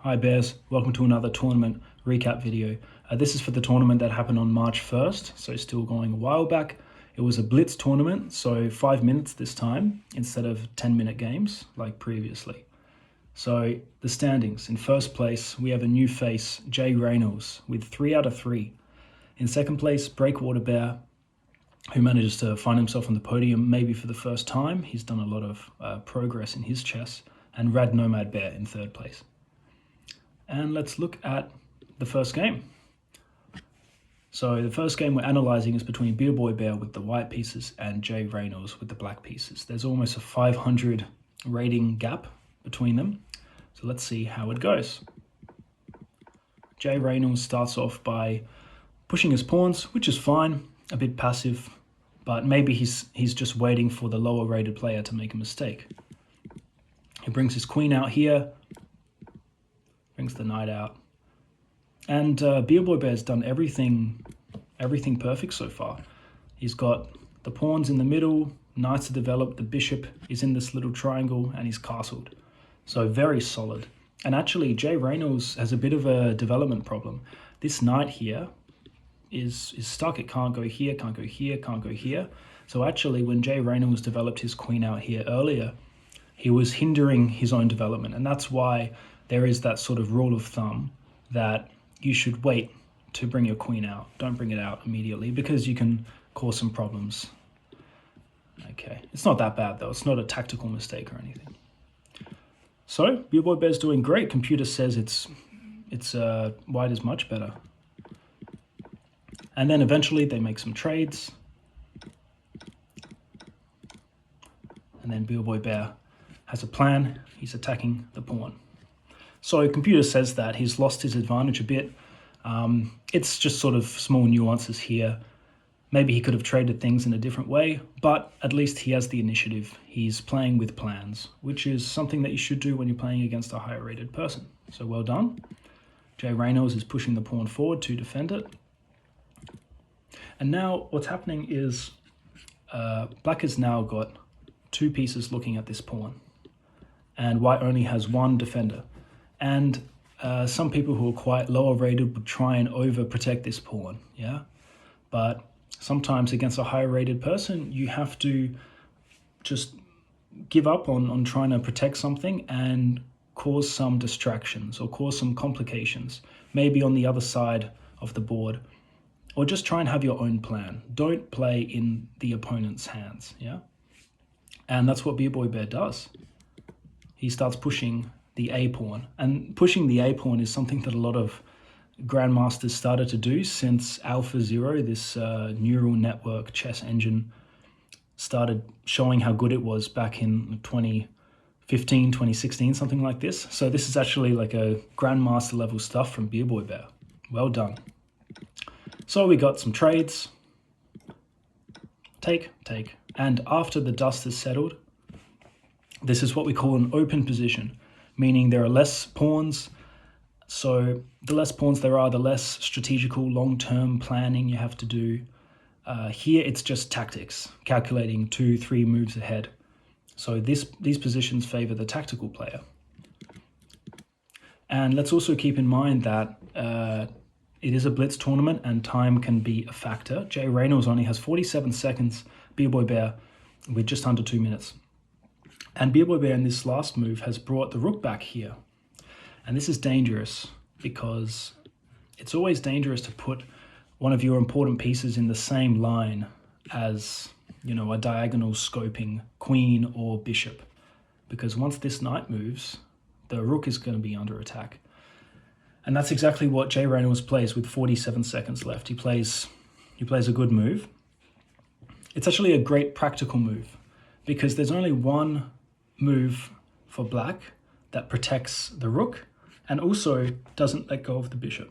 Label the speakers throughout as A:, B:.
A: Hi Bears, welcome to another tournament recap video. This is for the tournament that happened on March 1st, so still going a while back. It was a blitz tournament, so 5 minutes this time instead of 10-minute games like previously. So the standings: in first place we have a new face, jraynels, with 3 out of 3. In second place, Breakwater Bear, who manages to find himself on the podium maybe for the first time. He's done a lot of progress in his chess. And Rad Nomad Bear in third place. And let's look at the first game. So the first game we're analyzing is between BeerBoyBear with the white pieces and jraynels with the black pieces. There's almost a 500 rating gap between them. So let's see how it goes. jraynels starts off by pushing his pawns, which is fine, a bit passive, but maybe he's just waiting for the lower rated player to make a mistake. He brings his queen out here, brings the knight out, and BeerBoyBear's done everything perfect so far. He's got the pawns in the middle, knights are developed, the bishop is in this little triangle, and he's castled. So very solid. And actually, jraynels has a bit of a development problem. This knight here is stuck. It can't go here, can't go here, can't go here. So actually, when jraynels developed his queen out here earlier, he was hindering his own development, and that's why there is that sort of rule of thumb that you should wait to bring your queen out. Don't bring it out immediately because you can cause some problems. Okay, it's not that bad though. It's not a tactical mistake or anything. So BeerBoyBear's doing great. Computer says it's white is much better. And then eventually they make some trades. And then BeerBoyBear has a plan. He's attacking the pawn. So computer says that he's lost his advantage a bit. It's just sort of small nuances here. Maybe he could have traded things in a different way, but at least he has the initiative. He's playing with plans, which is something that you should do when you're playing against a higher rated person. So well done. jraynels is pushing the pawn forward to defend it. And now what's happening is black has now got 2 pieces looking at this pawn, and white only has 1 defender. And some people who are quite lower rated would try and overprotect this pawn, yeah? But sometimes against a higher rated person, you have to just give up on trying to protect something and cause some distractions or cause some complications, maybe on the other side of the board, or just try and have your own plan. Don't play in the opponent's hands, yeah? And that's what BeerBoyBear does. He starts pushing the A-pawn. And pushing the A-pawn is something that a lot of grandmasters started to do since AlphaZero, this neural network chess engine, started showing how good it was back in 2015, 2016, something like this. So this is actually like a grandmaster level stuff from BeerBoyBear. Well done. So we got some trades. Take. And after the dust has settled, this is what we call an open position, meaning there are less pawns. So the less pawns there are, the less strategical long-term planning you have to do. Here it's just tactics, calculating 2-3 moves ahead. So these positions favor the tactical player. And let's also keep in mind that it is a blitz tournament and time can be a factor. jraynels only has 47 seconds, BeerBoyBear with just under 2 minutes. And BeerBoyBear in this last move has brought the rook back here. And this is dangerous because it's always dangerous to put one of your important pieces in the same line as, you know, a diagonal scoping queen or bishop. Because once this knight moves, the rook is going to be under attack. And that's exactly what jraynels plays with 47 seconds left. He plays a good move. It's actually a great practical move because there's only one move for black that protects the rook and also doesn't let go of the bishop.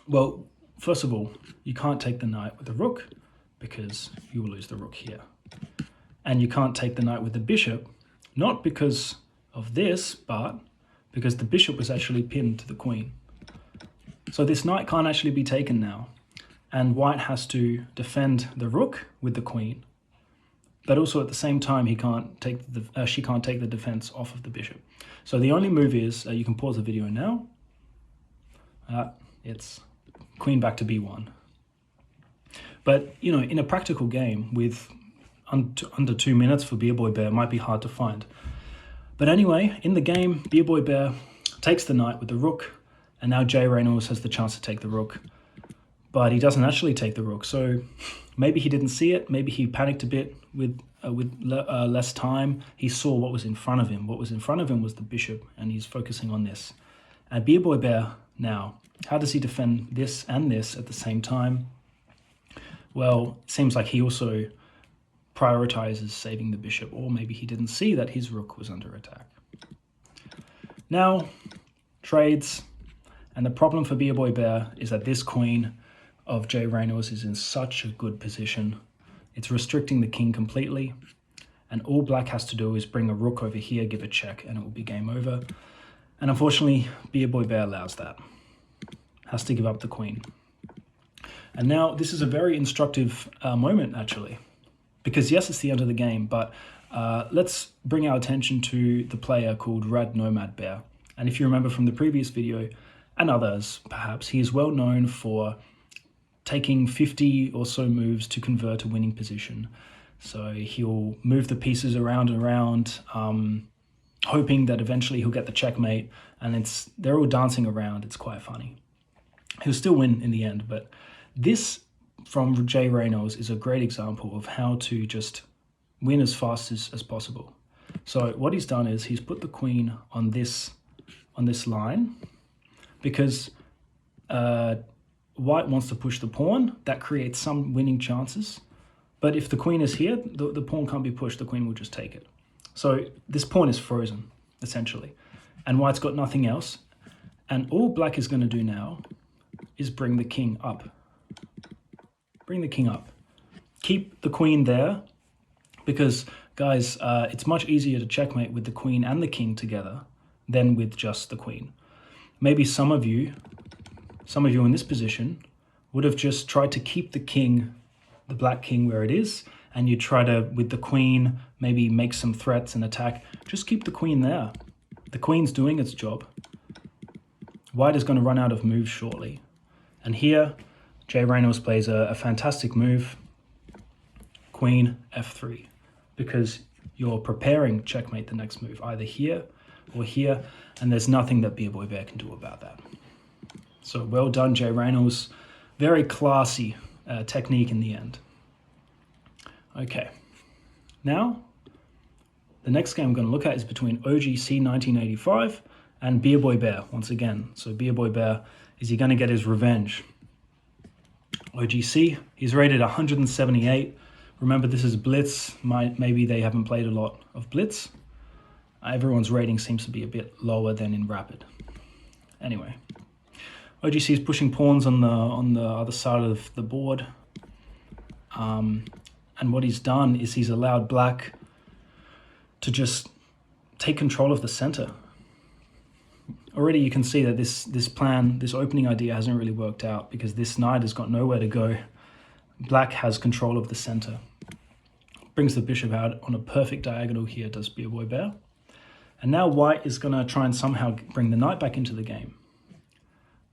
A: Well, first of all, you can't take the knight with the rook because you will lose the rook here. And you can't take the knight with the bishop, not because of this, but because the bishop was actually pinned to the queen. So this knight can't actually be taken now. And white has to defend the rook with the queen. but also at the same time she can't take the defense off of the bishop. So the only move is, you can pause the video now, it's queen back to b1. But, you know, in a practical game with under 2 minutes for BeerBoyBear might be hard to find. But anyway, in the game, BeerBoyBear takes the knight with the rook, and now jraynels has the chance to take the rook. But he doesn't actually take the rook, so maybe he didn't see it, maybe he panicked a bit with less time. He saw what was in front of him. What was in front of him was the bishop, and he's focusing on this. And BeerBoyBear now, how does he defend this and this at the same time? Well, it seems like he also prioritizes saving the bishop, or maybe he didn't see that his rook was under attack. Now, trades, and the problem for BeerBoyBear is that this queen of jraynels is in such a good position. It's restricting the king completely, and all black has to do is bring a rook over here, give a check, and it will be game over. And unfortunately, BeerBoyBear allows that. Has to give up the queen. And now this is a very instructive moment, actually, because yes, it's the end of the game, but let's bring our attention to the player called radnomadbear. And if you remember from the previous video, and others perhaps, he is well known for taking 50 or so moves to convert a winning position. So he'll move the pieces around and around, hoping that eventually he'll get the checkmate, and they're all dancing around. It's quite funny. He'll still win in the end, but this from jraynels is a great example of how to just win as fast as possible. So what he's done is he's put the queen on this line, because white wants to push the pawn. That creates some winning chances. But if the queen is here, the pawn can't be pushed. The queen will just take it. So this pawn is frozen, essentially. And white's got nothing else. And all black is going to do now is bring the king up. Bring the king up. Keep the queen there, because, guys, it's much easier to checkmate with the queen and the king together than with just the queen. Maybe some of you in this position would have just tried to keep the king, the black king, where it is, and you try to, with the queen, maybe make some threats and attack. Just keep the queen there. The queen's doing its job. White is going to run out of moves shortly. And here, jraynels plays a fantastic move, queen f3, because you're preparing checkmate the next move, either here or here, and there's nothing that BeerBoyBear can do about that. So well done, jraynels. Very classy technique in the end. Okay, now the next game I'm going to look at is between OGC 1985 and BeerBoyBear once again. So BeerBoyBear, is he going to get his revenge? OGC, he's rated 178. Remember, this is blitz. Maybe they haven't played a lot of blitz. Everyone's rating seems to be a bit lower than in rapid. Anyway, OGC is pushing pawns on the other side of the board. And what he's done is he's allowed black to just take control of the center. Already you can see that this plan, this opening idea hasn't really worked out, because this knight has got nowhere to go. Black has control of the center. Brings the bishop out on a perfect diagonal here, does BeerBoyBear. And now white is going to try and somehow bring the knight back into the game.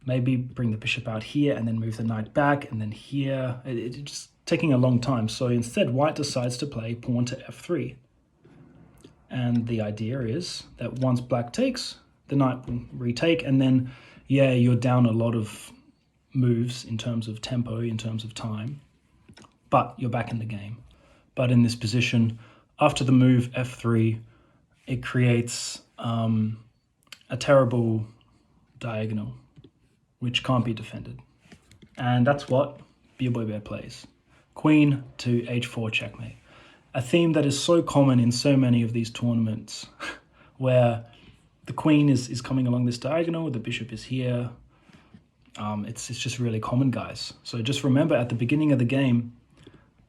A: Maybe bring the bishop out here and then move the knight back, and then here. It's just taking a long time. So instead, white decides to play pawn to f3. And the idea is that once black takes, the knight will retake, and then, yeah, you're down a lot of moves in terms of tempo, in terms of time, but you're back in the game. But in this position, after the move f3, it creates a terrible diagonal, which can't be defended. And that's what BeerBoyBear plays. Queen to h4 checkmate. A theme that is so common in so many of these tournaments, where the queen is coming along this diagonal, the bishop is here. It's just really common, guys. So just remember, at the beginning of the game,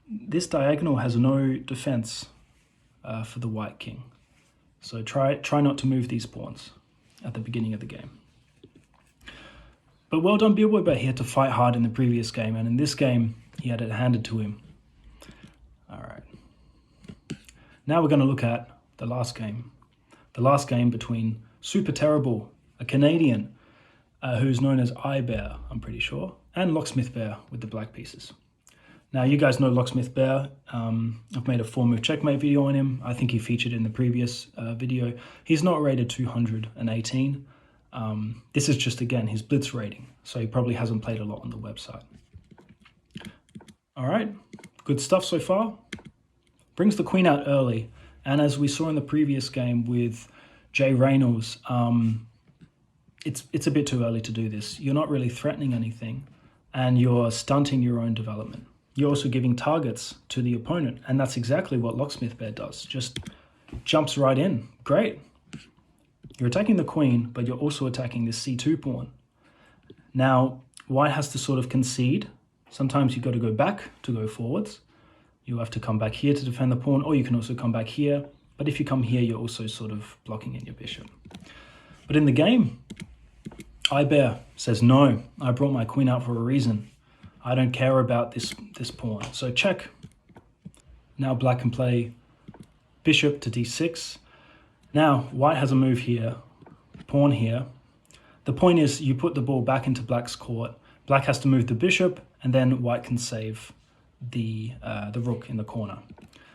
A: this diagonal has no defense for the white king. So try not to move these pawns at the beginning of the game. But well done, BeerBoyBear. He had to fight hard in the previous game, and in this game, he had it handed to him. All right. Now we're going to look at the last game. The last game between Super Terrible, a Canadian, who's known as Ibear, I'm pretty sure, and locksmithbear with the black pieces. Now, you guys know locksmithbear. I've made a 4-move checkmate video on him. I think he featured in the previous video. He's not rated 218. This is just, again, his blitz rating, so he probably hasn't played a lot on the website. All right, good stuff so far. Brings the queen out early, and as we saw in the previous game with jraynels, it's a bit too early to do this. You're not really threatening anything, and you're stunting your own development. You're also giving targets to the opponent, and that's exactly what locksmithbear does. Just jumps right in. Great. You're attacking the queen, but you're also attacking this c2 pawn. Now, white has to sort of concede. Sometimes you've got to go back to go forwards. You have to come back here to defend the pawn, or you can also come back here. But if you come here, you're also sort of blocking in your bishop. But in the game, Ibear says, no, I brought my queen out for a reason. I don't care about this pawn. So check. Now black can play bishop to d6. Now white has a move here, pawn here. The point is you put the ball back into black's court. Black has to move the bishop, and then white can save the rook in the corner.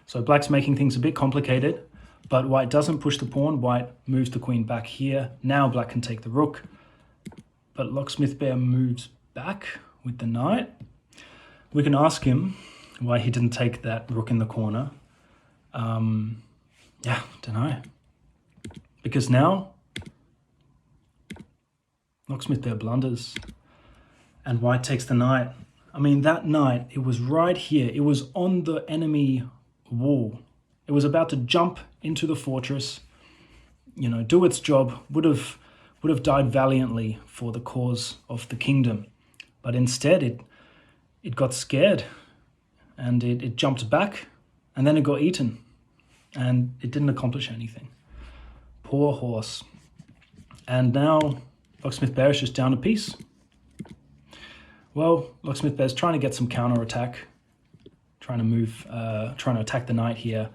A: So black's making things a bit complicated, but white doesn't push the pawn. White moves the queen back here. Now black can take the rook, but locksmithbear moves back with the knight. We can ask him why he didn't take that rook in the corner. Yeah, don't know. Because now locksmithbear blunders and white takes the knight. I mean, that knight, it was right here. It was on the enemy wall. It was about to jump into the fortress, you know, do its job, would have died valiantly for the cause of the kingdom. But instead, it got scared, and it jumped back, and then it got eaten, and it didn't accomplish anything. Poor horse. And now locksmithbear is just down a piece. Well, locksmithbear is trying to get some counter attack, trying to attack the knight here,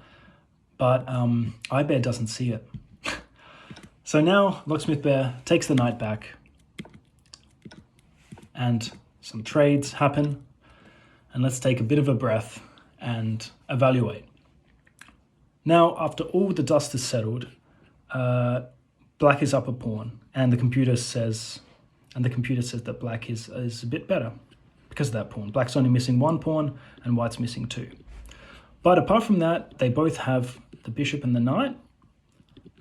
A: but Ibear doesn't see it. So now locksmithbear takes the knight back, and some trades happen, and let's take a bit of a breath and evaluate. Now, after all the dust is settled, black is up a pawn, and the computer says that black is a bit better because of that pawn. Black's only missing 1 pawn, and white's missing 2. But apart from that, they both have the bishop and the knight,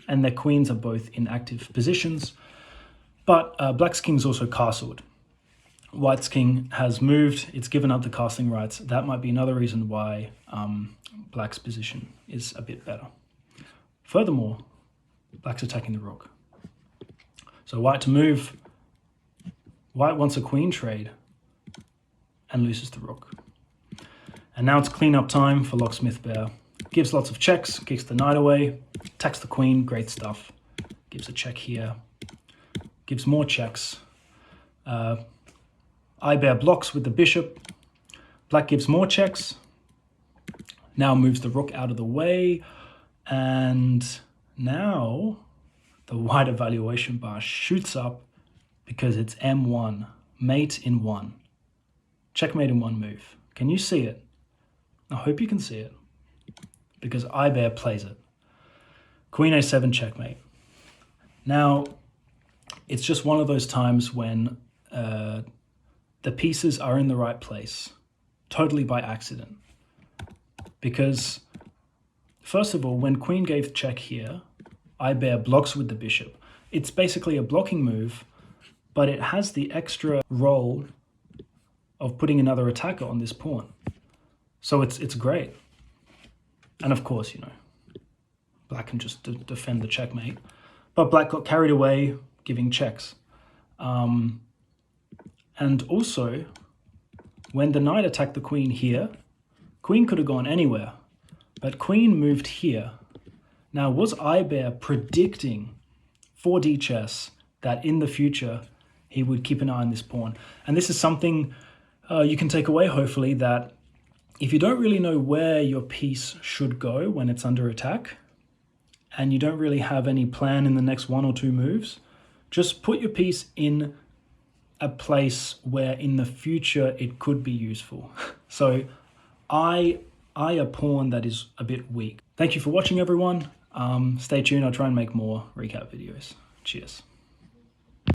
A: and their queens are both in active positions. But black's king's also castled. White's king has moved. It's given up the castling rights. That might be another reason why black's position is a bit better. Furthermore, black's attacking the rook. So white to move. White wants a queen trade and loses the rook. And now it's cleanup time for locksmithbear. Gives lots of checks, kicks the knight away, attacks the queen, great stuff. Gives a check here, gives more checks. Ibear blocks with the bishop. Black gives more checks. Now moves the rook out of the way. And now the white evaluation bar shoots up because it's M1, mate in 1. Checkmate in 1 move. Can you see it? I hope you can see it, because Ibear plays it. Queen A7 checkmate. Now, it's just one of those times when the pieces are in the right place, totally by accident. Because, first of all, when queen gave check here, Ibear blocks with the bishop. It's basically a blocking move, but it has the extra role of putting another attacker on this pawn. So it's great. And of course, you know, black can just defend the checkmate. But black got carried away giving checks. And also, when the knight attacked the queen here, queen could have gone anywhere, but queen moved here. Now, was Ibear predicting 4D chess that in the future he would keep an eye on this pawn? And this is something you can take away, hopefully, that if you don't really know where your piece should go when it's under attack, and you don't really have any plan in the next 1 or 2 moves, just put your piece in a place where in the future it could be useful. So eye a pawn that is a bit weak. Thank you for watching, everyone. Stay tuned, I'll try and make more recap videos. Cheers.